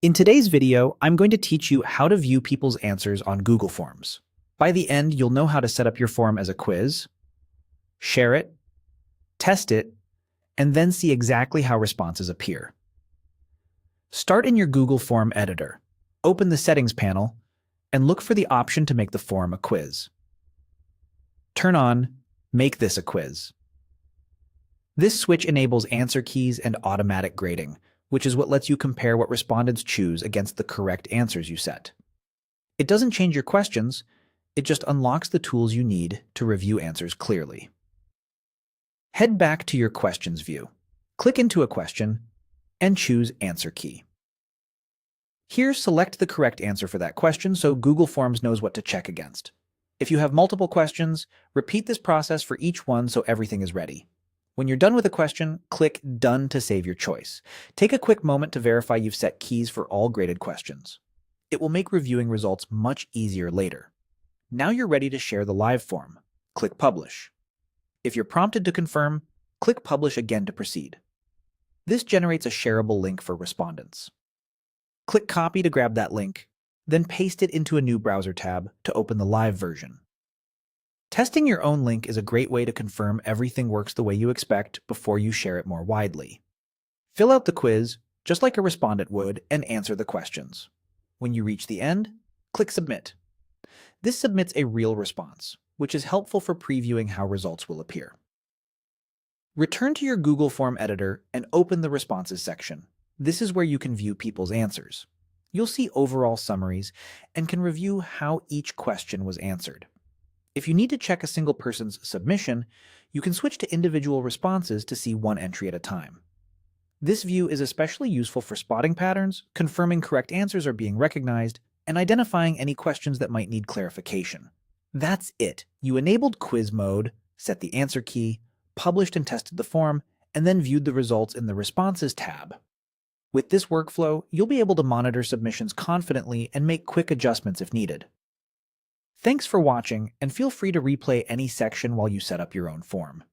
In today's video, I'm going to teach you how to view people's answers on Google Forms. By the end, you'll know how to set up your form as a quiz, share it, test it, and then see exactly how responses appear. Start in your Google Form editor. Open the Settings panel and look for the option to make the form a quiz. Turn on Make this a quiz. This switch enables answer keys and automatic grading, which is what lets you compare what respondents choose against the correct answers you set. It doesn't change your questions, it just unlocks the tools you need to review answers clearly. Head back to your questions view. Click into a question and choose Answer Key. Here, select the correct answer for that question so Google Forms knows what to check against. If you have multiple questions, repeat this process for each one so everything is ready. When you're done with a question, click Done to save your choice. Take a quick moment to verify you've set keys for all graded questions. It will make reviewing results much easier later. Now you're ready to share the live form. Click Publish. If you're prompted to confirm, click Publish again to proceed. This generates a shareable link for respondents. Click Copy to grab that link, then paste it into a new browser tab to open the live version. Testing your own link is a great way to confirm everything works the way you expect before you share it more widely. Fill out the quiz, just like a respondent would, and answer the questions. When you reach the end, click Submit. This submits a real response, which is helpful for previewing how results will appear. Return to your Google Form editor and open the Responses section. This is where you can view people's answers. You'll see overall summaries and can review how each question was answered. If you need to check a single person's submission, you can switch to individual responses to see one entry at a time. This view is especially useful for spotting patterns, confirming correct answers are being recognized, and identifying any questions that might need clarification. That's it. You enabled quiz mode, set the answer key, published and tested the form, and then viewed the results in the Responses tab. With this workflow, you'll be able to monitor submissions confidently and make quick adjustments if needed. Thanks for watching, and feel free to replay any section while you set up your own form.